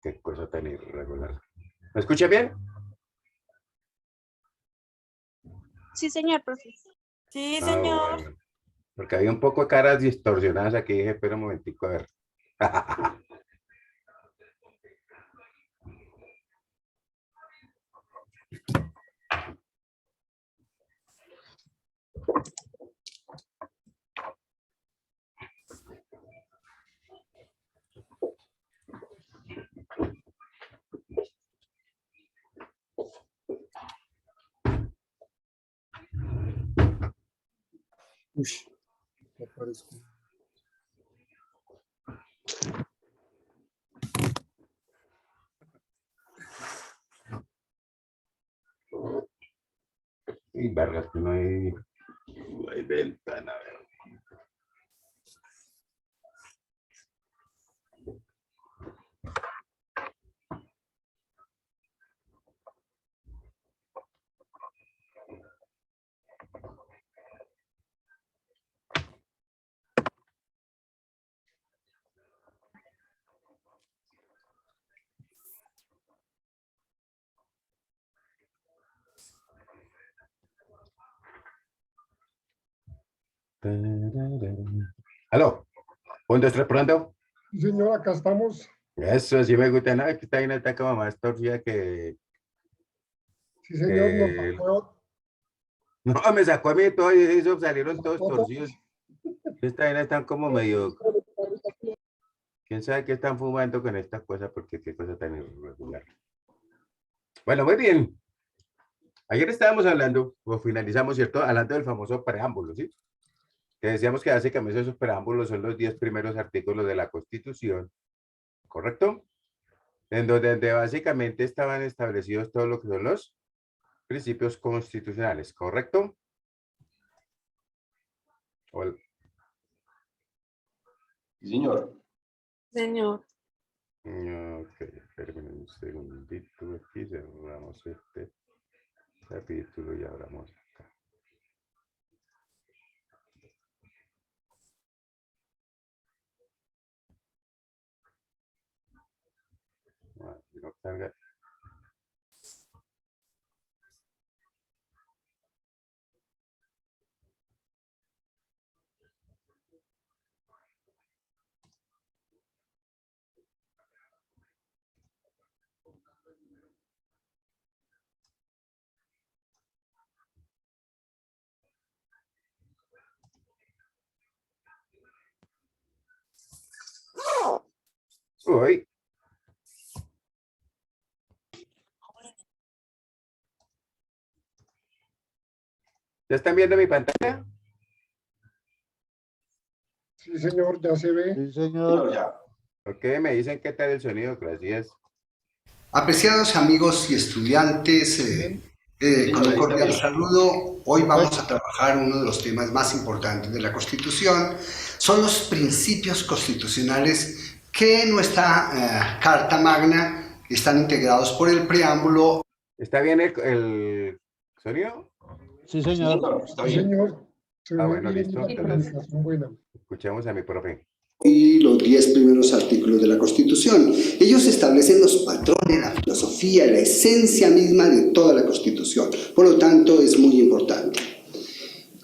Qué cosa tan irregular. ¿Me escucha bien? Sí, señor, profe. Sí, Ah, señor. bueno. Porque había un poco de caras distorsionadas aquí. Dije, espera un momentico, a ver. Uy, aparezco. Y vergas, que no hay ventana. A ver. ¿Aló? ¿Un, dos, tres, pronto? Sí, señor, acá estamos. Eso sí me gusta, ¿no? Que esta vaina está como más torcida que... Sí, señor, nos que... sacó No, me sacó a mí todo y eso salieron todos todo. torcidos. Esta vaina están como medio... ¿Quién sabe qué están fumando con esta cosa? Porque qué cosa tan irregular. Bueno, muy bien. Ayer estábamos hablando, o finalizamos, ¿cierto? Hablando del famoso preámbulo, ¿sí? Que decíamos que básicamente esos preámbulos son los 10 primeros artículos de la Constitución, ¿correcto? En donde básicamente estaban establecidos todo lo que son los principios constitucionales, ¿correcto? Sí, señor. Señor. Ok, espérenme un segundito aquí, cerramos este capítulo y abramos acá. No carga. Uy. ¿Ya están viendo mi pantalla? Sí, señor, ya se ve. Sí, Señor, señor. ya. Ok, me dicen qué tal el sonido, gracias. Apreciados amigos y estudiantes, con un cordial saludo. Hoy vamos a trabajar uno de los temas más importantes de la Constitución. Son los principios constitucionales que en nuestra Carta Magna están integrados por el preámbulo. ¿Está bien el sonido? Sí, Sí, señor. señor. Está Sí, bien. señor, se ve Bueno, bien listo. la Entonces, comunicación buena. escuchemos a mi profe. Y los 10 primeros artículos de la Constitución. Ellos establecen los patrones, la filosofía, la esencia misma de toda la Constitución. Por lo tanto, es muy importante.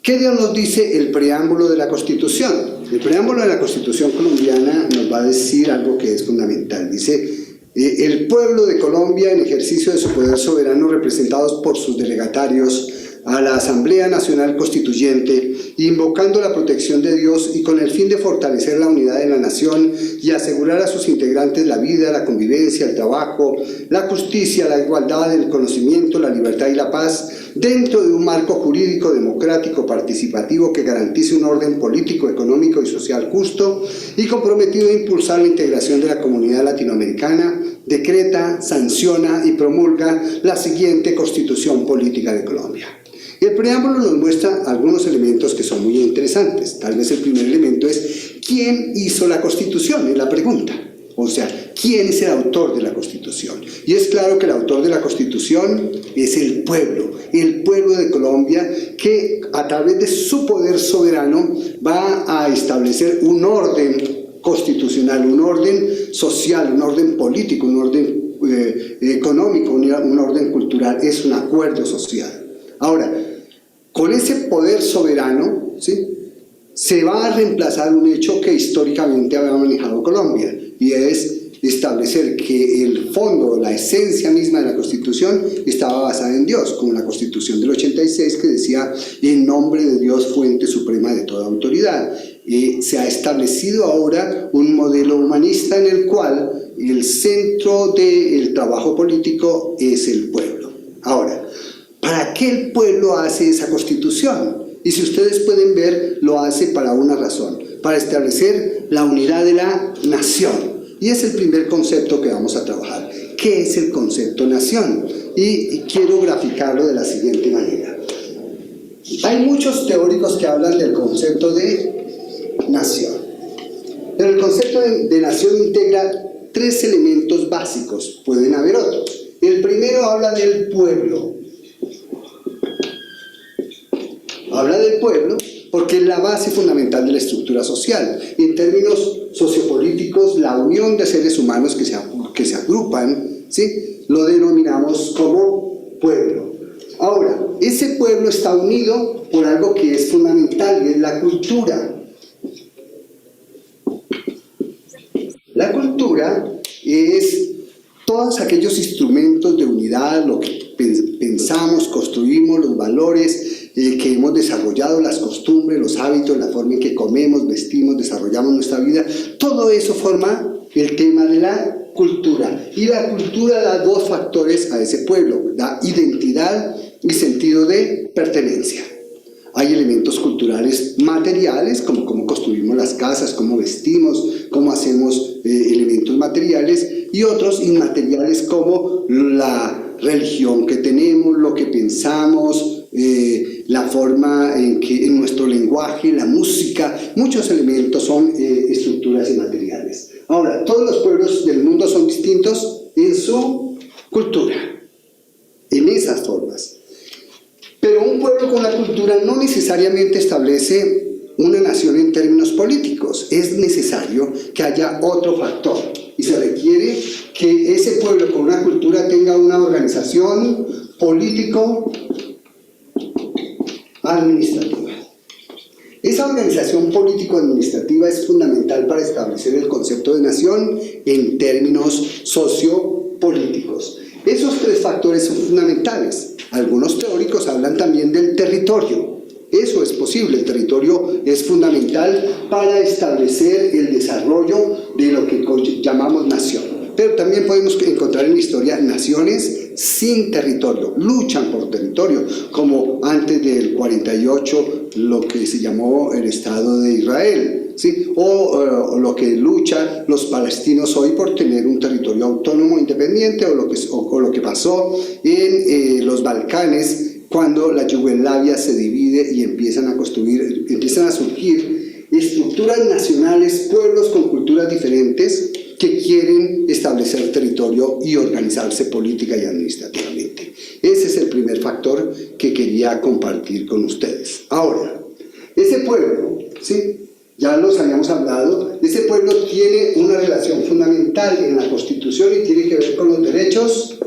¿Qué Dios nos dice el preámbulo de la Constitución? El preámbulo de la Constitución colombiana nos va a decir algo que es fundamental. Dice, el pueblo de Colombia, en ejercicio de su poder soberano, representados por sus delegatarios a la Asamblea Nacional Constituyente, invocando la protección de Dios y con el fin de fortalecer la unidad de la nación y asegurar a sus integrantes la vida, la convivencia, el trabajo, la justicia, la igualdad, el conocimiento, la libertad y la paz, dentro de un marco jurídico, democrático, participativo que garantice un orden político, económico y social justo y comprometido a impulsar la integración de la comunidad latinoamericana, decreta, sanciona y promulga la siguiente Constitución Política de Colombia. El preámbulo nos muestra algunos elementos que son muy interesantes. Tal vez el primer elemento es ¿quién hizo la Constitución? Es la pregunta. O sea, ¿quién es el autor de la Constitución? Y es claro que el autor de la Constitución es el pueblo de Colombia, que a través de su poder soberano va a establecer un orden constitucional, un orden social, un orden político, un orden económico, un orden cultural. Es un acuerdo social. Ahora, con ese poder soberano, ¿sí?, se va a reemplazar un hecho que históricamente había manejado Colombia, y es establecer que el fondo, la esencia misma de la Constitución estaba basada en Dios, como la Constitución del 86 que decía en nombre de Dios, fuente suprema de toda autoridad. Se ha establecido ahora un modelo humanista en el cual el centro del trabajo político es el pueblo. Ahora, ¿para qué el pueblo hace esa Constitución? Y si ustedes pueden ver, lo hace para una razón, para establecer la unidad de la nación. Y es el primer concepto que vamos a trabajar. ¿Qué es el concepto nación? Y quiero graficarlo de la siguiente manera. Hay muchos teóricos que hablan del concepto de nación. Pero el concepto de nación integra tres elementos básicos. Pueden haber otros. El primero habla del pueblo. Habla del pueblo porque es la base fundamental de la estructura social. En términos sociopolíticos, la unión de seres humanos que se agrupan, ¿sí?, lo denominamos como pueblo. Ahora, ese pueblo está unido por algo que es fundamental y es la cultura. La cultura es todos aquellos instrumentos de unidad, lo que pensamos, construimos, los valores que hemos desarrollado, las costumbres, los hábitos, la forma en que comemos, vestimos, desarrollamos nuestra vida. Todo eso forma el tema de la cultura. Y la cultura da dos factores a ese pueblo: da identidad y sentido de pertenencia. Hay elementos culturales materiales, como cómo construimos las casas, cómo vestimos, cómo hacemos elementos materiales, y otros inmateriales como la religión que tenemos, lo que pensamos, la forma en que en nuestro lenguaje, la música, muchos elementos son estructuras inmateriales. Ahora, todos los pueblos del mundo son distintos en su cultura, en esas formas. Pero un pueblo con una cultura no necesariamente establece una nación en términos políticos. Es necesario que haya otro factor y se requiere que ese pueblo con una cultura tenga una organización político-administrativa. Esa organización político-administrativa es fundamental para establecer el concepto de nación en términos sociopolíticos. Esos tres factores son fundamentales. Algunos teóricos hablan también del territorio. Eso es posible. El territorio es fundamental para establecer el desarrollo de lo que llamamos nación. Pero también podemos encontrar en la historia naciones sin territorio, luchan por territorio, como antes del 48 lo que se llamó el Estado de Israel, ¿sí? O lo que luchan los palestinos hoy por tener un territorio autónomo independiente, o lo que pasó en los Balcanes, cuando la Yugoslavia se divide y empiezan a surgir estructuras nacionales, pueblos con culturas diferentes que quieren establecer territorio y organizarse política y administrativamente. Ese es el primer factor que quería compartir con ustedes. Ahora, ese pueblo, ¿sí?, ya los habíamos hablado, ese pueblo tiene una relación fundamental en la Constitución y tiene que ver con los derechos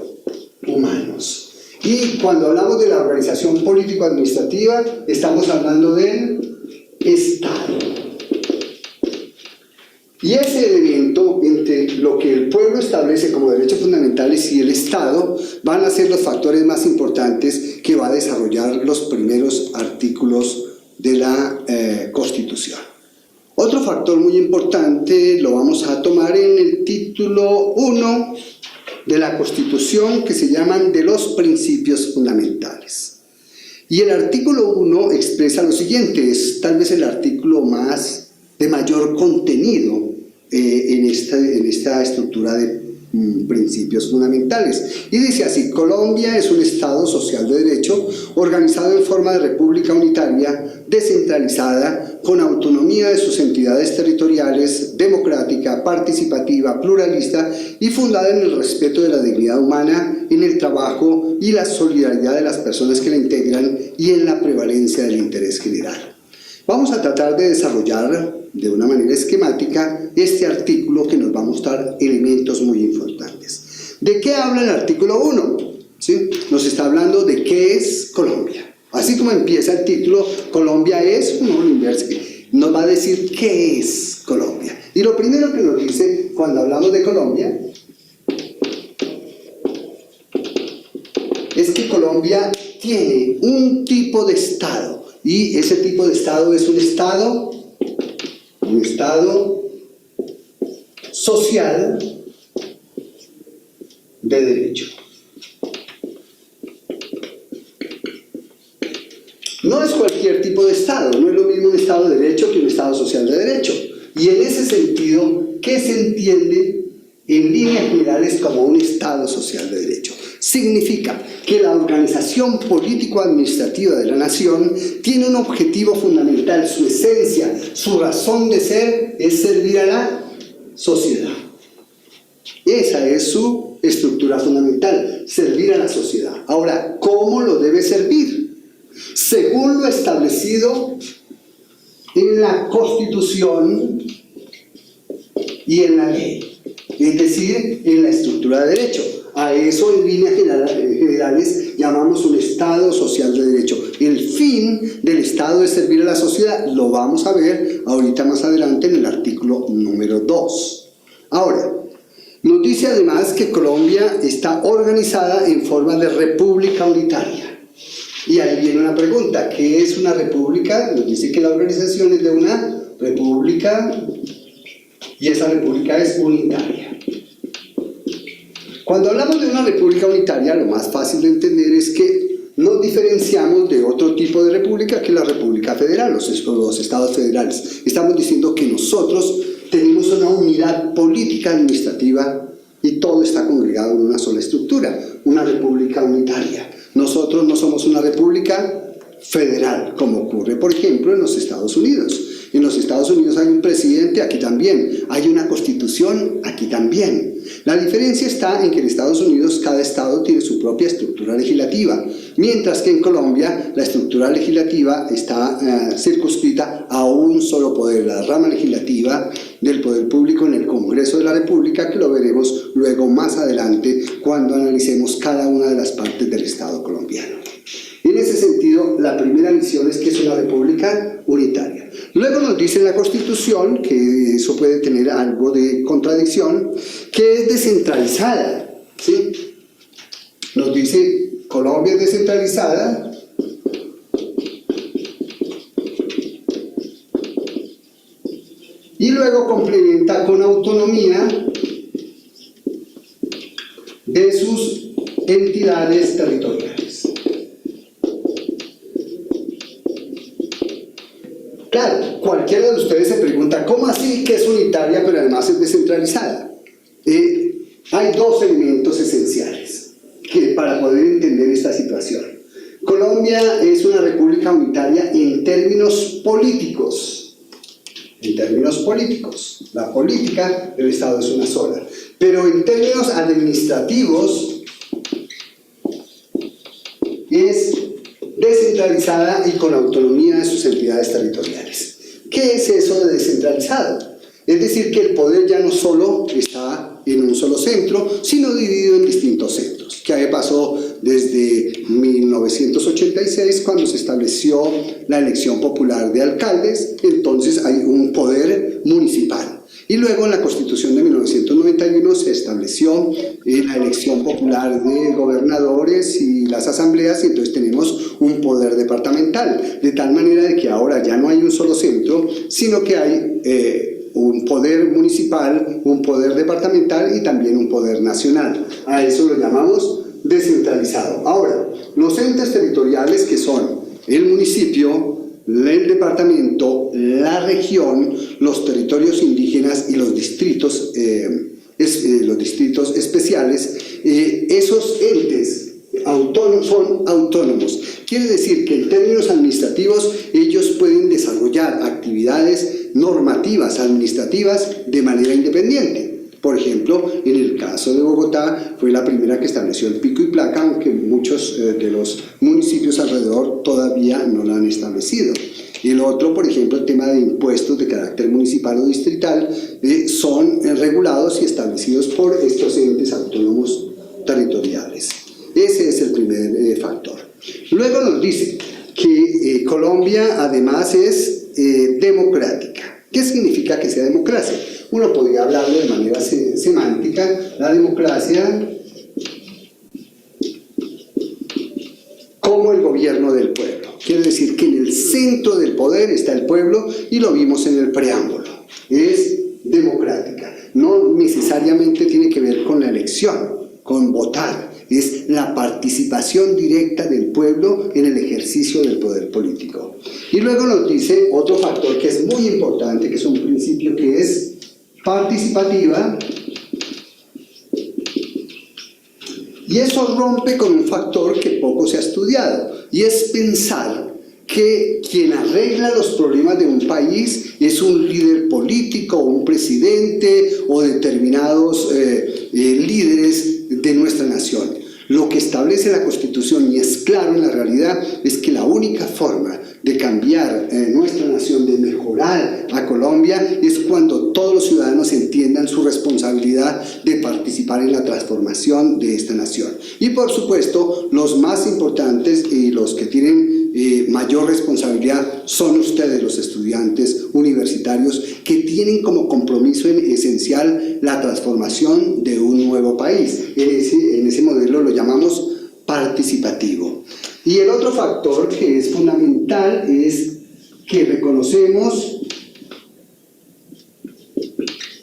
humanos. Y cuando hablamos de la organización político-administrativa, estamos hablando del Estado. Y ese elemento entre lo que el pueblo establece como derechos fundamentales y el Estado van a ser los factores más importantes que que va a desarrollar los primeros artículos de la Constitución. Otro factor muy importante lo vamos a tomar en el título 1 de la Constitución, que se llaman de los principios fundamentales. Y el artículo 1 expresa lo siguiente, es tal vez el artículo de mayor contenido en esta estructura de principios fundamentales. Y dice así: Colombia es un Estado social de derecho organizado en forma de república unitaria, descentralizada, con autonomía de sus entidades territoriales, democrática, participativa, pluralista y fundada en el respeto de la dignidad humana, en el trabajo y la solidaridad de las personas que la integran y en la prevalencia del interés general. Vamos a tratar de desarrollar de una manera esquemática este artículo que nos va a mostrar elementos muy importantes. ¿De qué habla el artículo 1? ¿Sí? Nos está hablando de qué es Colombia. Así como empieza el título, Colombia es, nos va a decir qué es Colombia. Y lo primero que nos dice cuando hablamos de Colombia es que Colombia tiene un tipo de Estado, y ese tipo de Estado es un Estado social de derecho. No es cualquier tipo de Estado, no es lo mismo un Estado de derecho que un Estado social de derecho. Y en ese sentido, ¿qué se entiende en líneas generales como un Estado social de derecho? Significa que la organización político-administrativa de la nación tiene un objetivo fundamental, su esencia, su razón de ser es servir a la sociedad. Esa es su estructura fundamental, servir a la sociedad. Ahora, ¿cómo lo debe servir? Según lo establecido en la Constitución y en la ley, es decir, en la estructura de derecho. A eso en líneas generales llamamos un Estado social de derecho. El fin del Estado es servir a la sociedad, lo vamos a ver ahorita más adelante en el artículo número 2. Ahora, nos dice además que Colombia está organizada en forma de república unitaria. Y ahí viene una pregunta, ¿qué es una república? Nos dice que la organización es de una república y esa república es unitaria. Cuando hablamos de una república unitaria, lo más fácil de entender es que nos diferenciamos de otro tipo de república, que es la república federal, los estados federales. Estamos diciendo que nosotros tenemos una unidad política administrativa y todo está congregado en una sola estructura, una república unitaria. Nosotros no somos una república federal, como ocurre, por ejemplo, en los Estados Unidos. En los Estados Unidos hay un presidente, aquí también. Hay una constitución, aquí también. La diferencia está en que en Estados Unidos cada estado tiene su propia estructura legislativa, mientras que en Colombia la estructura legislativa está circunscrita a un solo poder, la rama legislativa del poder público en el Congreso de la República, que lo veremos luego más adelante cuando analicemos cada una de las partes del Estado colombiano. En ese sentido, la primera visión es que es una república unitaria. Luego nos dice en la Constitución, que eso puede tener algo de contradicción, que es descentralizada, ¿sí? Nos dice, Colombia es descentralizada, y luego complementa con autonomía de sus entidades territoriales. Claro, cualquiera de ustedes se pregunta, ¿cómo así que es unitaria pero además es descentralizada? Hay dos elementos esenciales para poder entender esta situación. Colombia es una república unitaria en términos políticos. En términos políticos, la política del Estado es una sola. Pero en términos administrativos es descentralizada y con autonomía de sus entidades territoriales. ¿Qué es eso de descentralizado? Es decir, que el poder ya no solo está en un solo centro, sino dividido en distintos centros. ¿Qué pasó desde 1986 cuando se estableció la elección popular de alcaldes? Entonces hay un poder municipal. Y luego en la Constitución de 1991 se estableció la elección popular de gobernadores y las asambleas, y entonces tenemos un poder departamental, de tal manera de que ahora ya no hay un solo centro, sino que hay un poder municipal, un poder departamental y también un poder nacional. A eso lo llamamos descentralizado. Ahora, los entes territoriales, que son el municipio, el departamento, la región, los territorios indígenas y los distritos especiales, esos entes son autónomos. Quiere decir que en términos administrativos ellos pueden desarrollar actividades normativas administrativas de manera independiente. Por ejemplo, en el caso de Bogotá fue la primera que estableció el pico y placa, aunque muchos de los municipios alrededor todavía no lo han establecido. Y el otro, por ejemplo, el tema de impuestos de carácter municipal o distrital, son regulados y establecidos por estos entes autónomos territoriales. Ese es el primer factor. Luego nos dice que Colombia además es democrática. ¿Qué significa que sea democracia? Uno podría hablarlo de manera semántica. La democracia como el gobierno del pueblo. Quiere decir que en el centro del poder está el pueblo, y lo vimos en el preámbulo. Es democrática. No necesariamente tiene que ver con la elección, con votar. Es la participación directa del pueblo en el ejercicio del poder político. Y luego nos dice otro factor que es muy importante, que es un principio que es participativa, y eso rompe con un factor que poco se ha estudiado, y es pensar que quien arregla los problemas de un país es un líder político, o un presidente, o determinados líderes de nuestra nación. Lo que establece la Constitución, y es claro en la realidad, es que la única forma de cambiar nuestra nación, de mejorar a Colombia, es cuando todos los ciudadanos entiendan su responsabilidad de participar en la transformación de esta nación. Y por supuesto, los más importantes y los que tienen mayor responsabilidad son ustedes, los estudiantes universitarios, que tienen como compromiso esencial la transformación de un nuevo país. En ese modelo lo llamamos participativo. Y el otro factor que es fundamental es que reconocemos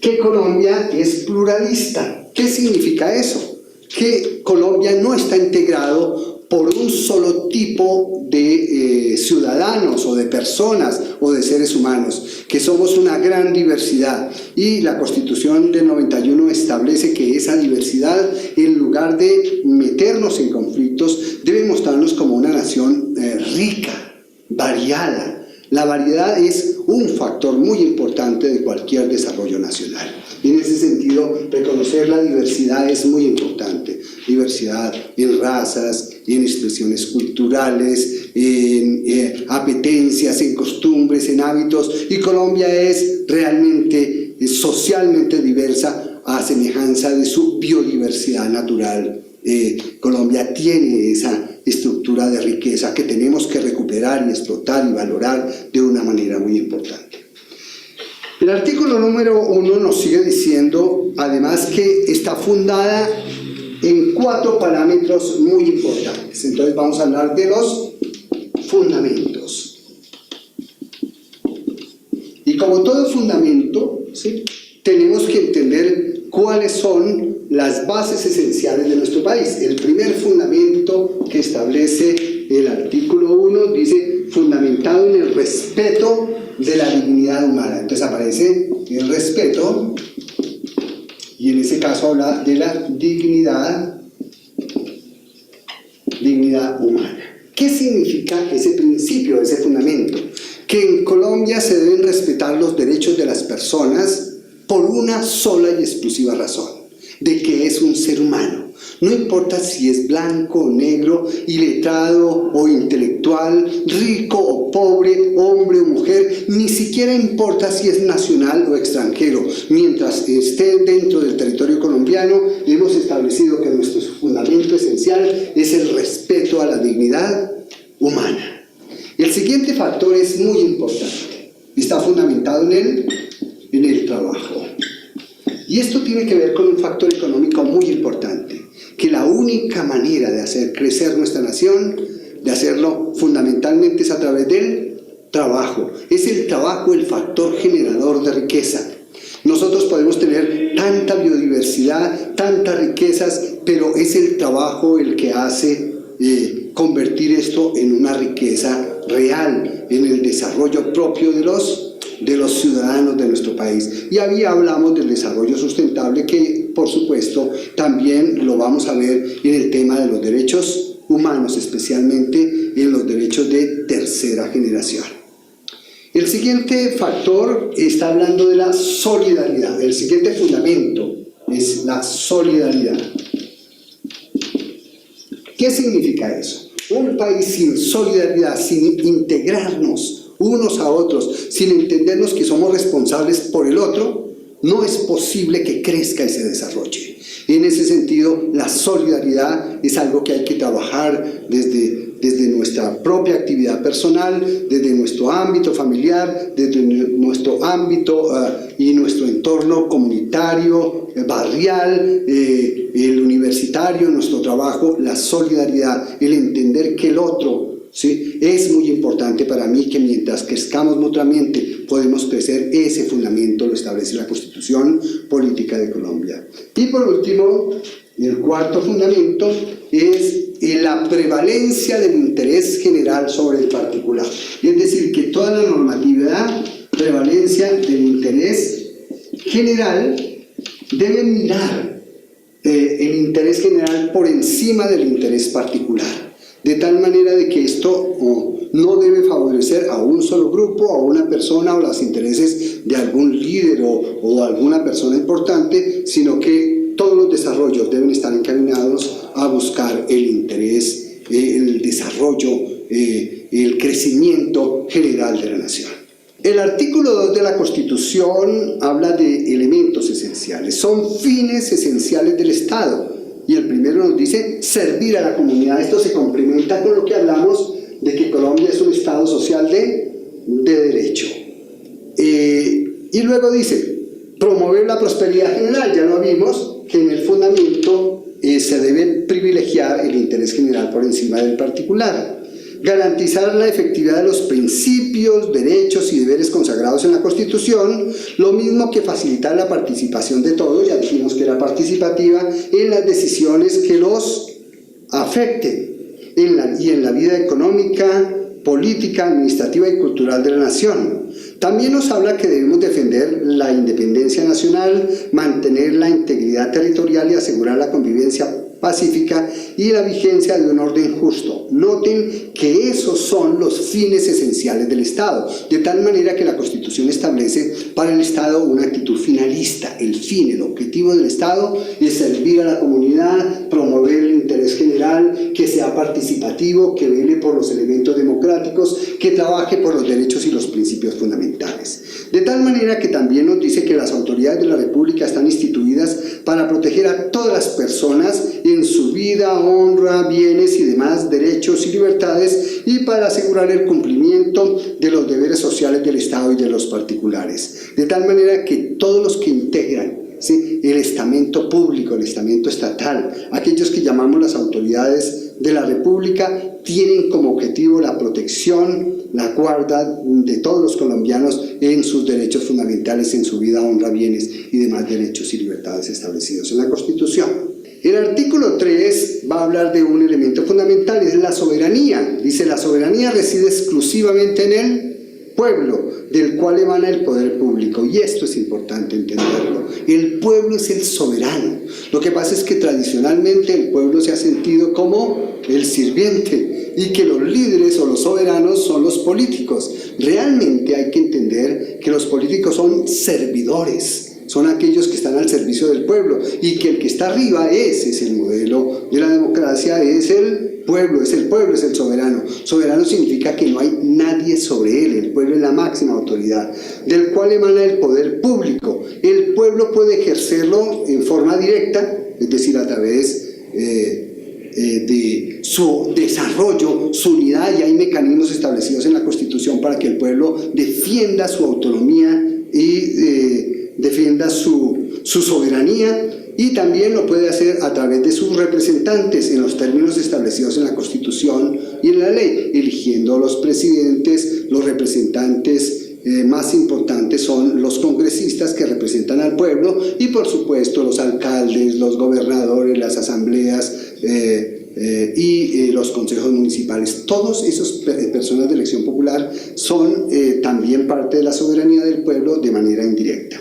que Colombia es pluralista. ¿Qué significa eso? Que Colombia no está integrado por un solo tipo de ciudadanos o de personas o de seres humanos, que somos una gran diversidad, y la Constitución del 91 establece que esa diversidad, en lugar de meternos en conflictos, debe mostrarnos como una nación rica, variada. La variedad es un factor muy importante de cualquier desarrollo nacional. Y en ese sentido, reconocer la diversidad es muy importante. Diversidad en razas, en expresiones culturales, en apetencias, en costumbres, en hábitos. Y Colombia es realmente socialmente diversa a semejanza de su biodiversidad natural. Colombia tiene esa estructura de riqueza que tenemos que recuperar y explotar y valorar de una manera muy importante. El artículo número 1 nos sigue diciendo, además, que está fundada en 4 parámetros muy importantes. Entonces vamos a hablar de los fundamentos. Y como todo fundamento, ¿sí?, tenemos que entender cuáles son las bases esenciales de nuestro país. El primer fundamento que establece el artículo 1 dice: fundamentado en el respeto de la dignidad humana. Entonces aparece el respeto, y en ese caso habla de la dignidad humana. ¿Qué significa ese principio, ese fundamento? Que en Colombia se deben respetar los derechos de las personas por una sola y exclusiva razón: de que es un ser humano. No importa si es blanco o negro, iletrado o intelectual, rico o pobre, hombre o mujer, ni siquiera importa si es nacional o extranjero. Mientras esté dentro del territorio colombiano, hemos establecido que nuestro fundamento esencial es el respeto a la dignidad humana. El siguiente factor es muy importante. Está fundamentado en el trabajo. Y esto tiene que ver con un factor económico muy importante, que la única manera de hacer crecer nuestra nación, de hacerlo fundamentalmente es a través del trabajo. Es el trabajo el factor generador de riqueza. Nosotros podemos tener tanta biodiversidad, tantas riquezas, pero es el trabajo el que hace convertir esto en una riqueza real, en el desarrollo propio de los ciudadanos de nuestro país. Y ahí hablamos del desarrollo sustentable, que por supuesto también lo vamos a ver en el tema de los derechos humanos, especialmente en los derechos de tercera generación. El siguiente factor está hablando de la solidaridad. El siguiente fundamento es la solidaridad. ¿Qué significa eso? Un país sin solidaridad, sin integrarnos unos a otros, sin entendernos que somos responsables por el otro, no es posible que crezca y se desarrolle. En ese sentido, la solidaridad es algo que hay que trabajar desde nuestra propia actividad personal, desde nuestro ámbito familiar, desde nuestro ámbito y nuestro entorno comunitario, barrial, el universitario, nuestro trabajo. La solidaridad, el entender que el otro, ¿sí?, es muy importante para mí, que mientras crezcamos mutuamente podemos crecer. Ese fundamento lo establece la Constitución Política de Colombia. Y por último, el cuarto fundamento es la prevalencia del interés general sobre el particular. Es decir, que toda la normatividad, prevalencia del interés general, debe mirar el interés general por encima del interés particular, de tal manera de que esto no debe favorecer a un solo grupo, a una persona o los intereses de algún líder o alguna persona importante, sino que todos los desarrollos deben estar encaminados a buscar el interés, el desarrollo, el crecimiento general de la nación. El artículo 2 de la Constitución habla de elementos esenciales, son fines esenciales del Estado. Y el primero nos dice servir a la comunidad. Esto se complementa con lo que hablamos de que Colombia es un Estado social de derecho. Y luego dice promover la prosperidad general. Ya lo vimos, que en el fundamento se debe privilegiar el interés general por encima del particular. Garantizar la efectividad de los principios, derechos y deberes consagrados en la Constitución, lo mismo que facilitar la participación de todos, ya dijimos que era participativa, en las decisiones que los afecten y en la vida económica, política, administrativa y cultural de la nación. También nos habla que debemos defender la independencia nacional, mantener la integridad territorial y asegurar la convivencia pacífica y la vigencia de un orden justo. Noten que esos son los fines esenciales del Estado, de tal manera que la Constitución establece para el Estado una actitud finalista. El fin, el objetivo del Estado es servir a la comunidad, promover el interés general, que sea participativo, que vele por los elementos democráticos, que trabaje por los derechos y los principios fundamentales. De tal manera que también nos dice que las autoridades de la República están instituidas para proteger a todas las personas en su vida, honra, bienes y demás derechos y libertades, y para asegurar el cumplimiento de los deberes sociales del Estado y de los particulares. De tal manera que todos los que integran, ¿sí?, el estamento público, el estamento estatal, aquellos que llamamos las autoridades de la República, tienen como objetivo la protección, la guarda de todos los colombianos en sus derechos fundamentales, en su vida, honra, bienes y demás derechos y libertades establecidos en la Constitución. El artículo 3 va a hablar de un elemento fundamental, es la soberanía. Dice: la soberanía reside exclusivamente en el pueblo, del cual emana el poder público. Y esto es importante entenderlo. El pueblo es el soberano. Lo que pasa es que tradicionalmente el pueblo se ha sentido como el sirviente, y que los líderes o los soberanos son los políticos. Realmente hay que entender que los políticos son servidores, son aquellos que están al servicio del pueblo, y que el que está arriba, ese es el modelo de la democracia, es el pueblo, es el soberano. Soberano significa que no hay nadie sobre él, el pueblo es la máxima autoridad, del cual emana el poder público. El pueblo puede ejercerlo en forma directa, es decir, a través de su desarrollo, su unidad, y hay mecanismos establecidos en la Constitución para que el pueblo defienda su autonomía y defienda su su soberanía, y también lo puede hacer a través de sus representantes en los términos establecidos en la Constitución y en la ley, eligiendo a los presidentes. Los representantes más importantes son los congresistas, que representan al pueblo, y por supuesto los alcaldes, los gobernadores, las asambleas y los consejos municipales. Todos esos personas de elección popular son también parte de la soberanía del pueblo de manera indirecta.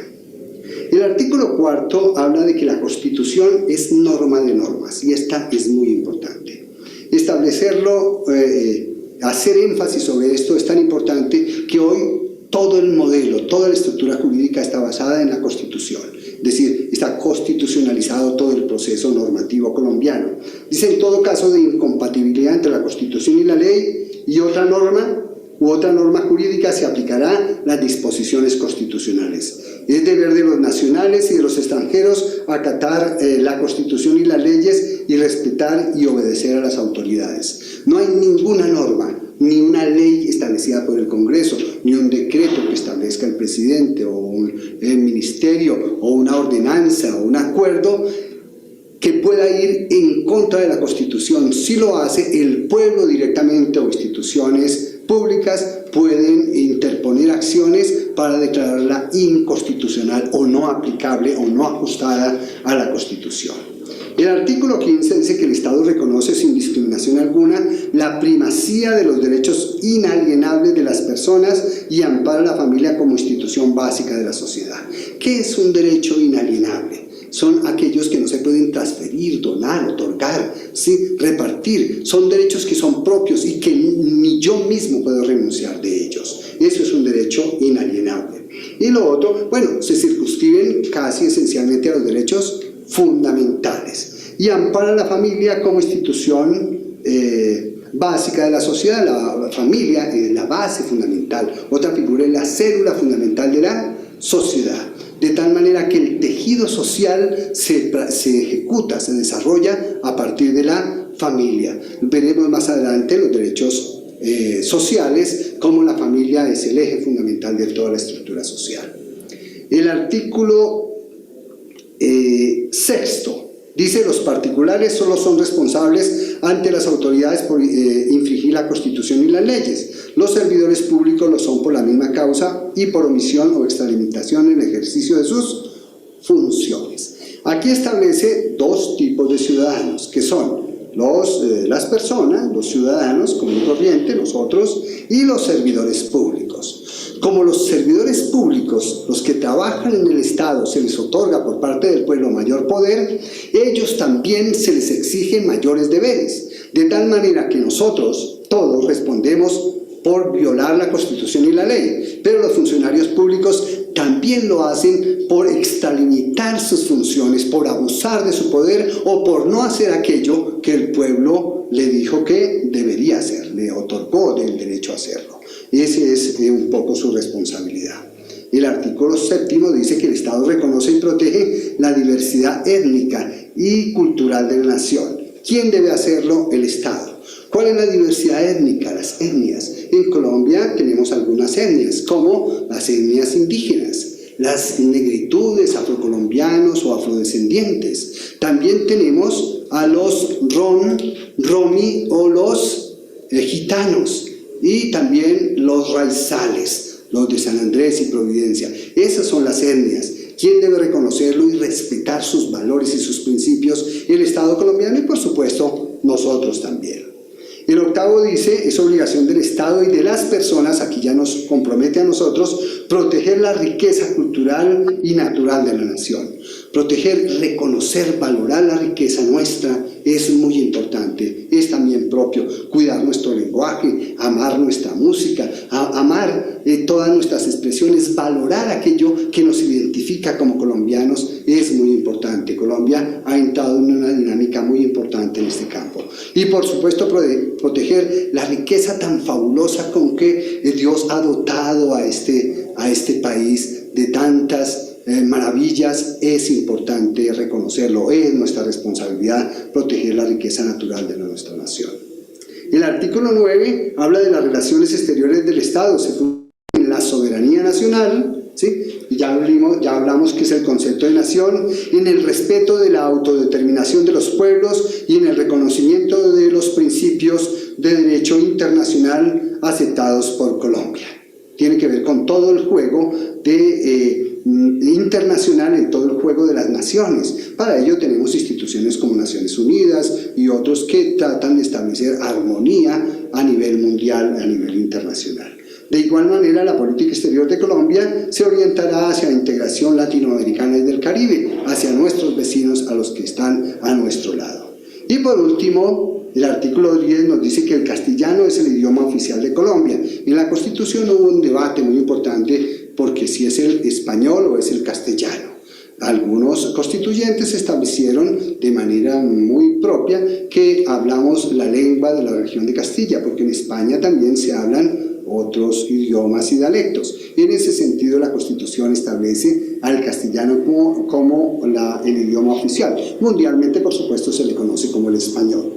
El artículo 4 habla de que la Constitución es norma de normas, y esta es muy importante. Establecerlo, hacer énfasis sobre esto es tan importante que hoy todo el modelo, toda la estructura jurídica está basada en la Constitución. Es decir, está constitucionalizado todo el proceso normativo colombiano. Dice, en todo caso de incompatibilidad entre la Constitución y la ley y otra norma jurídica, se aplicará las disposiciones constitucionales. Es deber de los nacionales y de los extranjeros acatar la Constitución y las leyes y respetar y obedecer a las autoridades. No hay ninguna norma, ni una ley establecida por el Congreso, ni un decreto que establezca el presidente o el ministerio, o una ordenanza o un acuerdo que pueda ir en contra de la Constitución. Si lo hace, el pueblo directamente o instituciones públicas pueden interponer acciones para declararla inconstitucional o no aplicable o no ajustada a la Constitución. El artículo 15 dice que el Estado reconoce sin discriminación alguna la primacía de los derechos inalienables de las personas y ampara a la familia como institución básica de la sociedad. ¿Qué es un derecho inalienable? Son aquellos que no se pueden transferir, donar, otorgar, ¿sí? Repartir. Son derechos que son propios y que ni yo mismo puedo renunciar de ellos. Eso es un derecho inalienable. Y lo otro, bueno, se circunscriben casi esencialmente a los derechos fundamentales y ampara a la familia como institución básica de la sociedad. La familia es la base fundamental. Otra figura es la célula fundamental de la sociedad, de tal manera que el tejido social se ejecuta, se desarrolla a partir de la familia. Veremos más adelante los derechos sociales, como la familia es el eje fundamental de toda la estructura social. El artículo sexto dice: los particulares solo son responsables ante las autoridades por infringir la Constitución y las leyes. Los servidores públicos lo son por la misma causa y por omisión o extralimitación en el ejercicio de sus funciones. Aquí establece dos tipos de ciudadanos, que son las personas, los ciudadanos común y corriente, nosotros, y los servidores públicos. Como los servidores públicos, los que trabajan en el Estado, se les otorga por parte del pueblo mayor poder, ellos también se les exigen mayores deberes, de tal manera que nosotros todos respondemos por violar la Constitución y la ley, pero los funcionarios públicos también lo hacen por extralimitar sus funciones, por abusar de su poder o por no hacer aquello que el pueblo le dijo que debería hacer, le otorgó el derecho a hacerlo. Ese es un poco su responsabilidad. El artículo 7 dice que el Estado reconoce y protege la diversidad étnica y cultural de la nación. ¿Quién debe hacerlo? El Estado. ¿Cuál es la diversidad étnica? Las etnias. En Colombia tenemos algunas etnias, como las etnias indígenas, las negritudes, afrocolombianos o afrodescendientes. También tenemos a los romi o los gitanos, y también los raizales, los de San Andrés y Providencia. Esas son las etnias. ¿Quién debe reconocerlo y respetar sus valores y sus principios? El Estado colombiano y, por supuesto, nosotros también. El 8 dice: es obligación del Estado y de las personas, aquí ya nos compromete a nosotros, proteger la riqueza cultural y natural de la nación. Proteger, reconocer, valorar la riqueza nuestra es muy importante, es también propio. Cuidar nuestro lenguaje, amar nuestra música, amar todas nuestras expresiones, valorar aquello que nos identifica como colombianos es muy importante. Colombia ha entrado en una dinámica muy importante en este campo. Y por supuesto proteger la riqueza tan fabulosa con que Dios ha dotado a este país de tantas maravillas. Es importante reconocerlo, es nuestra responsabilidad proteger la riqueza natural de nuestra nación. El artículo 9 habla de las relaciones exteriores del Estado. Se funda en la soberanía nacional ¿sí? Y ya hablamos que es el concepto de nación, en el respeto de la autodeterminación de los pueblos y en el reconocimiento de los principios de derecho internacional aceptados por Colombia. Tiene que ver con todo el juego internacional, en todo el juego de las naciones. Para ello tenemos instituciones como Naciones Unidas y otros que tratan de establecer armonía a nivel mundial, a nivel internacional. De igual manera, la política exterior de Colombia se orientará hacia la integración latinoamericana y del Caribe, hacia nuestros vecinos, a los que están a nuestro lado. Y por último, el artículo 10 nos dice que el castellano es el idioma oficial de Colombia. En la Constitución hubo un debate muy importante porque si es el español o es el castellano. Algunos constituyentes establecieron de manera muy propia que hablamos la lengua de la región de Castilla, porque en España también se hablan otros idiomas y dialectos. Y en ese sentido la Constitución establece al castellano como el idioma oficial. Mundialmente, por supuesto, se le conoce como el español.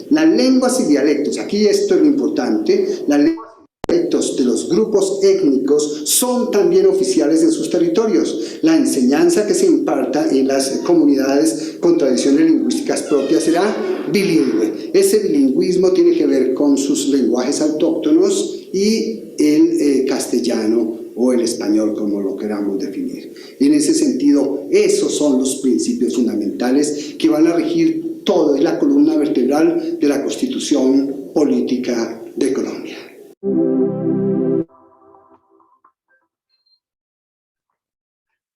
Las lenguas y dialectos, aquí esto es lo importante, las lenguas y dialectos de los grupos étnicos son también oficiales en sus territorios. La enseñanza que se imparta en las comunidades con tradiciones lingüísticas propias será bilingüe. Ese bilingüismo tiene que ver con sus lenguajes autóctonos y el castellano o el español, como lo queramos definir. En ese sentido, esos son los principios fundamentales que van a regir todo, es la columna vertebral de la Constitución Política de Colombia.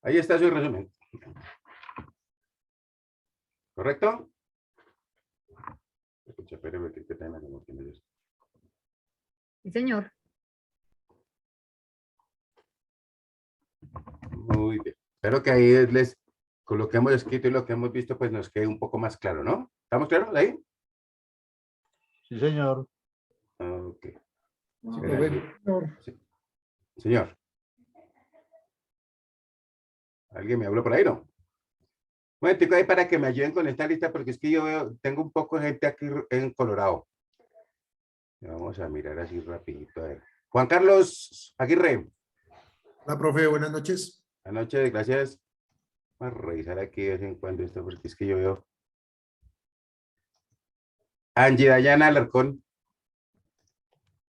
Ahí está su resumen. ¿Correcto? Escucha, espérame, que tenga como que me- Sí, señor. Muy bien. Espero que ahí con lo que hemos escrito y lo que hemos visto, pues nos quede un poco más claro, ¿no? ¿Estamos claros ahí? Sí, señor. Ok. Señor, Señor. ¿Alguien me habló por ahí, no? Un momentico ahí para que me ayuden con esta lista, porque es que yo tengo un poco de gente aquí en Colorado. Vamos a mirar así rapidito. A ver. Juan Carlos Aguirre. Hola, profe, buenas noches. Buenas noches, gracias. Vamos a revisar aquí de vez en cuando esto, porque es que yo veo. Angie Dayana Alarcón.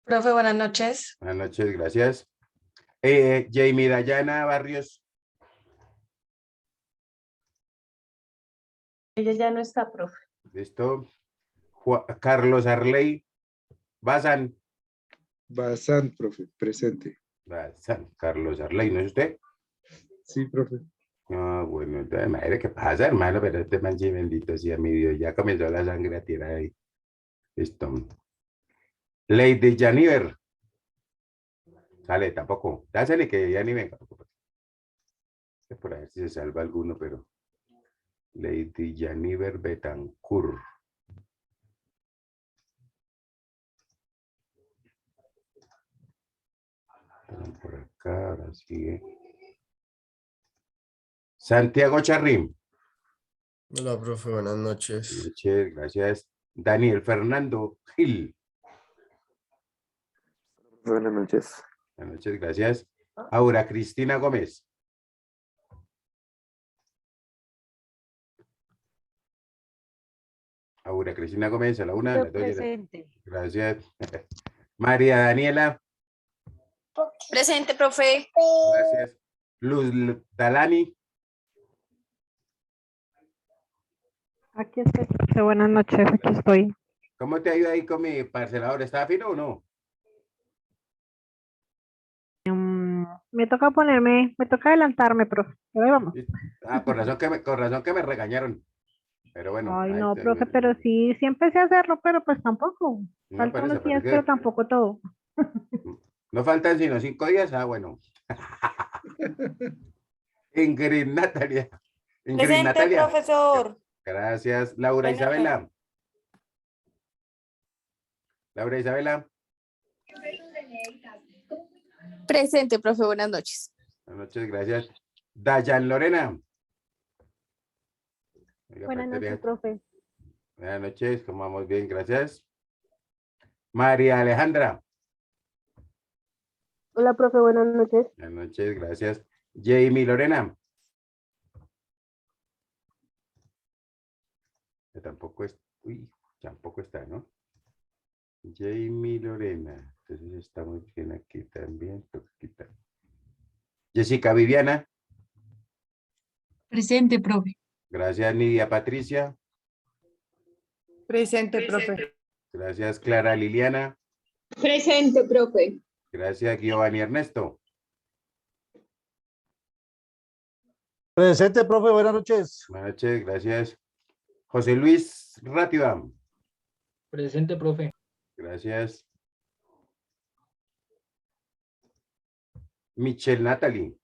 Profe, buenas noches. Buenas noches, gracias. Jamie Dayana Barrios. Ella ya no está, profe. Listo. Carlos Arley Bazán. Bazán, profe, presente. Bazán. Carlos Arley, ¿no es usted? Sí, profe. Ah, bueno, entonces, madre, ¿qué pasa, hermano? Pero este manche bendito sea mi Dios. Ya comenzó la sangre a tirar ahí. Listo. Lady Janiver. Sale, tampoco. Dásele que ya ni venga. Es por a ver si se salva alguno, pero. Lady Janiver Betancourt. Por acá, ahora sigue. Santiago Charrín. Hola, profe, buenas noches. Noches, gracias. Daniel Fernando Gil. Buenas noches. Buenas noches, gracias. Aura Cristina Gómez. Aura Cristina Gómez, a la una, a las dos. Presente. Gracias. María Daniela. Presente, profe. Gracias. Luz Dalani. Aquí estoy, profe. Buenas noches, aquí estoy. ¿Cómo te ha ido ahí con mi parcelador? ¿Está fino o no? Me toca adelantarme, profe. Pero ahí vamos. Ah, con razón que me regañaron. Pero bueno. Ay, ahí no, te- profe, pero sí empecé a hacerlo, pero pues tampoco. No, Faltan parece, unos días, parece pero que tampoco todo. no faltan sino 5 días. Ah, bueno. Ingrid Natalia. Ingrid Presente, Natalia. profesor. Gracias. Laura Buenas Isabela. Laura Isabela. Presente, profe. Buenas noches. Buenas noches, gracias. Dayan Lorena. Oiga, Buenas falta noches, bien. profe. Buenas noches, ¿cómo vamos? Bien, gracias. María Alejandra. Hola, profe, buenas noches. Buenas noches, gracias. Jamie Lorena. Que tampoco es, uy, tampoco está, ¿no? Jamie Lorena. Entonces está muy bien aquí también. Toca quitar. Jessica Viviana. Presente, profe. Gracias, Nidia Patricia. Presente, profe. Gracias, Clara Liliana. Presente, profe. Gracias, Giovanni Ernesto. Presente, profe, buenas noches. Buenas noches, gracias. José Luis Rátida. Presente, profe. Gracias. Michelle Natalie.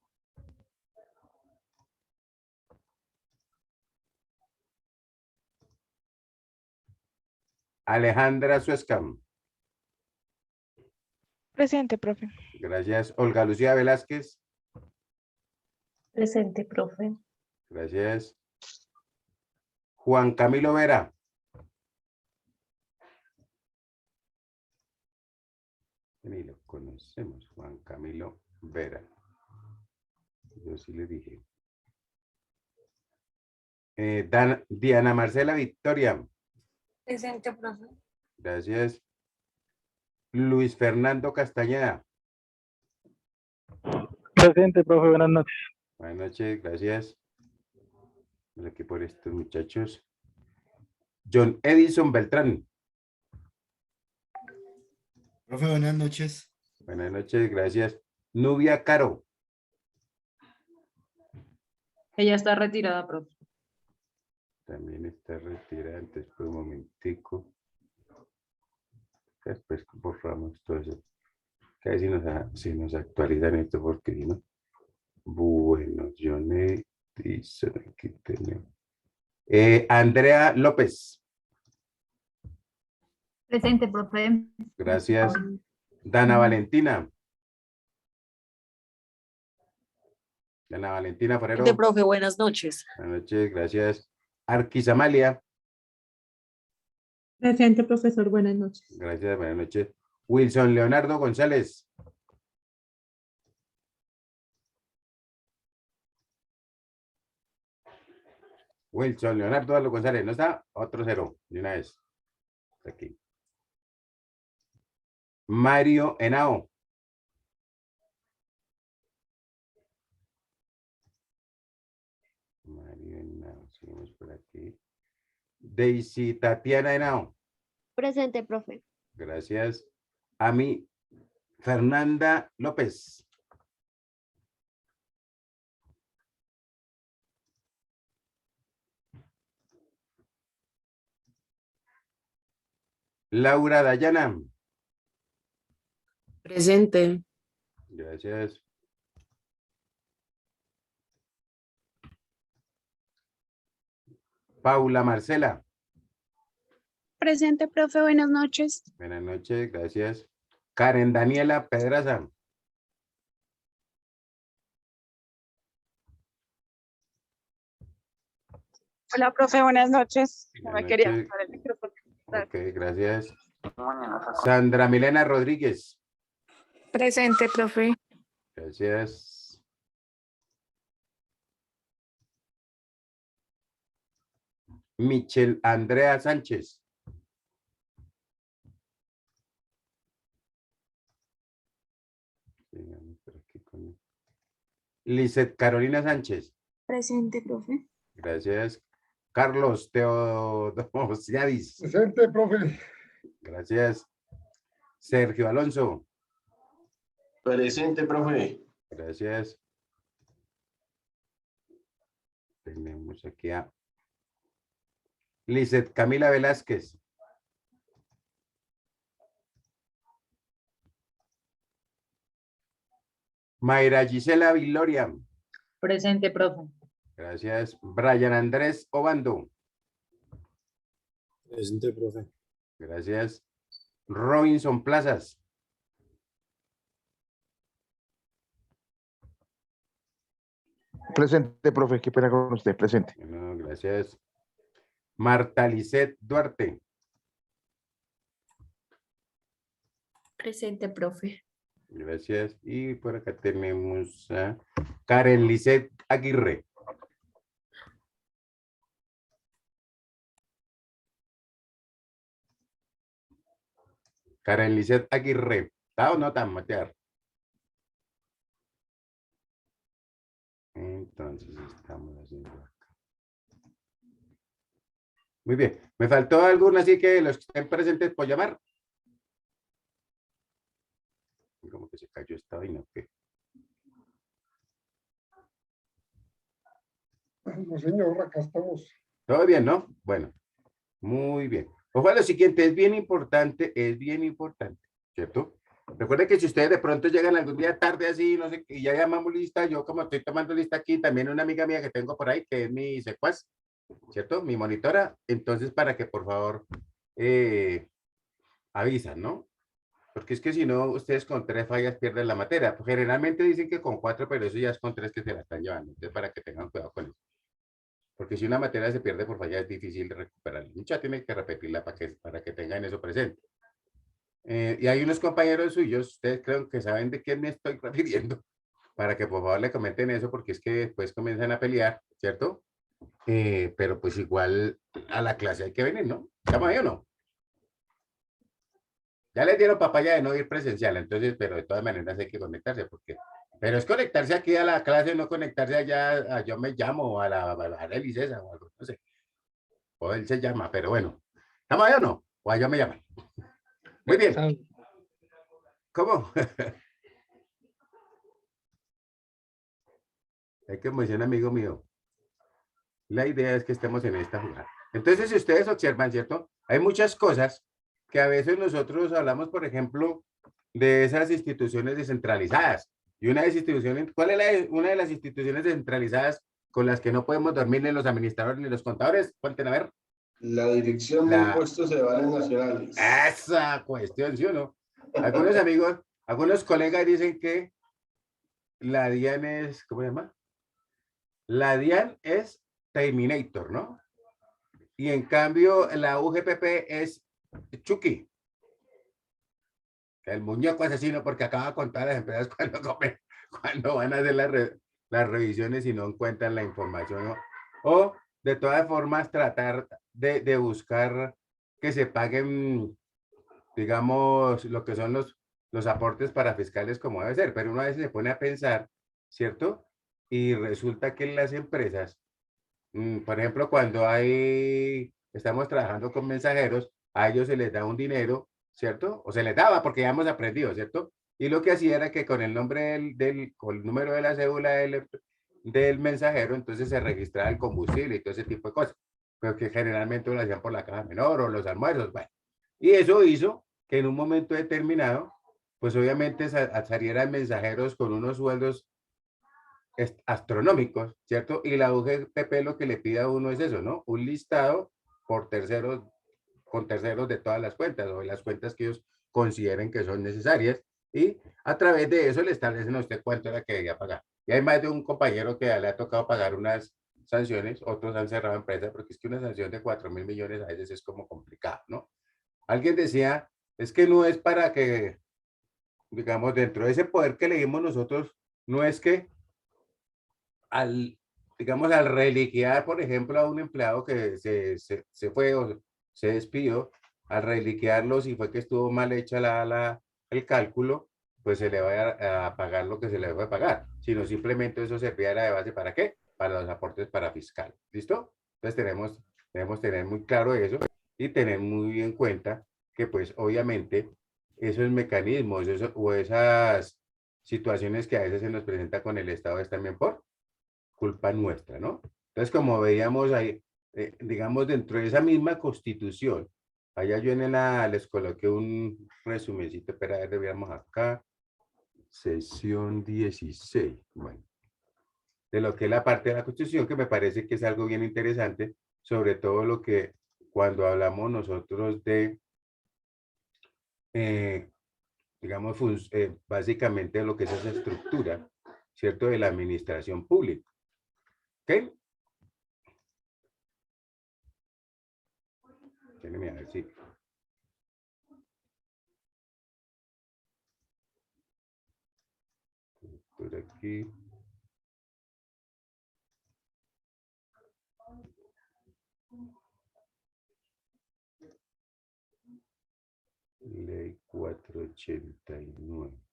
Alejandra Suescam. Presente, profe. Gracias. Olga Lucía Velázquez. Presente, profe. Gracias. Juan Camilo Vera. Ni lo conocemos, Juan Camilo Vera. Yo sí le dije. Diana Marcela Victoria. Presente, profe. Gracias. Luis Fernando Castañeda. Presente, profe, buenas noches. Buenas noches, gracias. Aquí por estos muchachos. John Edison Beltrán. Profe, buenas noches. Buenas noches, gracias. Nubia Caro. Ella está retirada, profe. También está retirada. Entonces, por un momentico. Después borramos todo eso. Que ahí si nos actualizan esto, porque si no. Bueno, John Edison, aquí tenemos. Andrea López. Presente, profe. Gracias. Dana Valentina. Dana Valentina Forero. Presente, profe, buenas noches. Buenas noches, gracias. Arquis Amalia. Presente, profesor. Buenas noches. Gracias, buenas noches. Wilson Leonardo González. Wilson Leonardo González, ¿no está? Otro 0, de una vez. Está aquí. Mario Henao. Mario Henao, seguimos por aquí. Daisy Tatiana Henao. Presente, profe. Gracias. A mí, Fernanda López. Laura Dayana. Presente. Gracias. Paula Marcela. Presente, profe. Buenas noches. Buenas noches, gracias. Karen Daniela Pedraza. Hola, profe. Buenas noches. No Buenas me quería noches. usar el micrófono. Ok, gracias. Sandra Milena Rodríguez. Presente, profe. Gracias. Michelle Andrea Sánchez. Sigamos por aquí con- Lizeth Carolina Sánchez. Presente, profe. Gracias. Carlos Teodosiadis. Presente, profe. Gracias. Sergio Alonso. Presente, profe. Gracias. Tenemos aquí a Lizeth Camila Velázquez. Mayra Gisela Viloria. Presente, profe. Gracias. Brian Andrés Obando. Presente, profe. Gracias. Robinson Plazas. Presente, profe. Qué pena con usted. Presente. Bueno, gracias. Marta Lisset Duarte. Presente, profe. Gracias. Y por acá tenemos a Karen Lisset Aguirre. Karen Lisset Aguirre. ¿Está o no está, Matear? Entonces estamos haciendo acá. Muy bien. ¿Me faltó alguno así que los que estén presentes por llamar? Como que se cayó esta vaina, ¿qué? No, señor, acá estamos. ¿Todo bien, no? Bueno, muy bien. Ojo a lo siguiente, es bien importante, ¿cierto? Recuerden que si ustedes de pronto llegan algún día tarde así, no sé, y ya llamamos lista, yo como estoy tomando lista aquí, también una amiga mía que tengo por ahí, que es mi secuaz, ¿cierto? Mi monitora, entonces para que por favor avisan, ¿no? Porque es que si no, ustedes con 3 fallas pierden la materia. Generalmente dicen que con 4, pero eso ya es con 3 que se la están llevando. Entonces, para que tengan cuidado con eso. Porque si una materia se pierde por falla, es difícil de recuperarla. Mucha tiene que repetirla para que tengan eso presente. Y hay unos compañeros suyos, ustedes creo que saben de quién me estoy refiriendo, para que por favor le comenten eso, porque es que después comienzan a pelear, ¿cierto? Pero pues igual a la clase hay que venir, ¿no? ¿Estamos ahí o no? Ya les dieron papaya de no ir presencial, entonces, pero de todas maneras hay que conectarse, porque, pero es conectarse aquí a la clase, no conectarse allá a yo me llamo, o a la Arely César o algo, no sé. O él se llama, pero bueno. ¿Estamos ahí o no? O a yo me llaman. Muy bien. ¿Cómo? Es que me dice un amigo mío. La idea es que estemos en esta jugada. Entonces, si ustedes observan, ¿cierto? Hay muchas cosas que a veces nosotros hablamos, por ejemplo, de esas instituciones descentralizadas. Y una de las instituciones, ¿cuál es una de las instituciones descentralizadas con las que no podemos dormir ni los administradores ni los contadores? Cuenten a ver. La Dirección de Impuestos de Valores Nacionales. Esa cuestión, ¿sí o no? Algunos amigos, algunos colegas dicen que la DIAN es, ¿cómo se llama? La DIAN es Terminator, ¿no? Y en cambio la UGPP es Chucky. El muñeco asesino porque acaba con todas las empresas cuando van a hacer las revisiones y no encuentran la información, ¿no? O de todas formas tratar de buscar que se paguen, digamos, lo que son los aportes para fiscales como debe ser, pero uno a veces se pone a pensar, ¿cierto? Y resulta que las empresas, por ejemplo, cuando estamos trabajando con mensajeros, a ellos se les da un dinero, ¿cierto? O se les daba porque ya hemos aprendido, ¿cierto? Y lo que hacía era que con el nombre con el número de la cédula del mensajero, entonces se registraba el combustible y todo ese tipo de cosas, pero que generalmente lo hacían por la caja menor o los almuerzos, bueno. Y eso hizo que en un momento determinado, pues obviamente salieran mensajeros con unos sueldos astronómicos, ¿cierto? Y la UGPP lo que le pide a uno es eso, ¿no? Un listado por terceros, con terceros de todas las cuentas o de las cuentas que ellos consideren que son necesarias y a través de eso le establecen a usted cuánto era que debía pagar. Y hay más de un compañero que le ha tocado pagar unas sanciones, otros han cerrado empresas porque es que una sanción de 4.000 millones a veces es como complicado, ¿no? Alguien decía, es que no es para que, digamos, dentro de ese poder que le dimos nosotros, no es que digamos, al reliquear, por ejemplo, a un empleado que se fue o se despidió, al reliquearlo, si fue que estuvo mal hecha el cálculo, pues se le va a pagar lo que se le debe pagar, sino simplemente eso servía de base ¿para qué? Para los aportes para fiscal. ¿Listo? Entonces debemos tener muy claro eso y tener muy en cuenta que pues obviamente esos mecanismos o esas situaciones que a veces se nos presenta con el Estado es también por culpa nuestra, ¿no? Entonces, como veíamos ahí, digamos, dentro de esa misma constitución, allá yo les coloqué un resumencito, espera, a ver, veamos acá, sesión 16, bueno, de lo que es la parte de la constitución, que me parece que es algo bien interesante, sobre todo lo que cuando hablamos nosotros de, digamos, básicamente de lo que es esa estructura, ¿cierto? De la administración pública. ¿Ok? Déjenme a ver si. por aquí. Ley 489.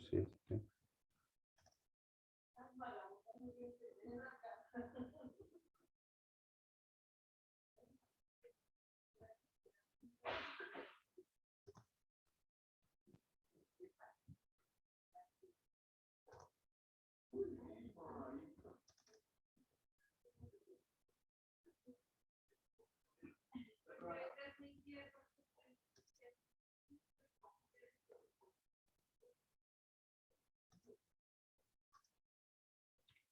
Sí, sí.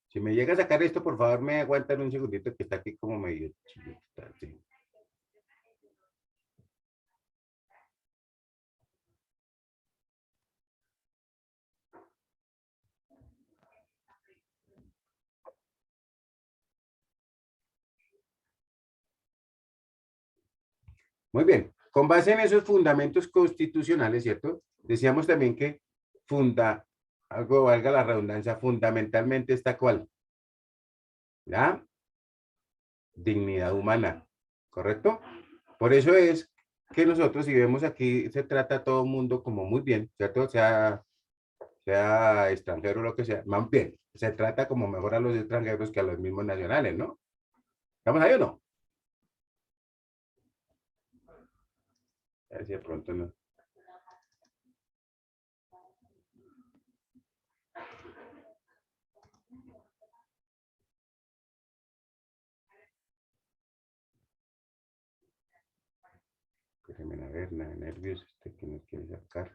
Si me llega a sacar esto, por favor, me aguantan un segundito que está aquí como medio chiquita. Sí. Muy bien. Con base en esos fundamentos constitucionales, ¿cierto? Decíamos también que algo valga la redundancia, fundamentalmente está cuál. La dignidad humana, ¿correcto? Por eso es que nosotros, si vemos aquí, se trata a todo mundo como muy bien, ¿cierto? Sea extranjero o lo que sea, más bien, se trata como mejor a los extranjeros que a los mismos nacionales, ¿no? ¿Estamos ahí o no? A ver si de pronto no. Déjenme a ver, nada de nervios, que nos quiere sacar.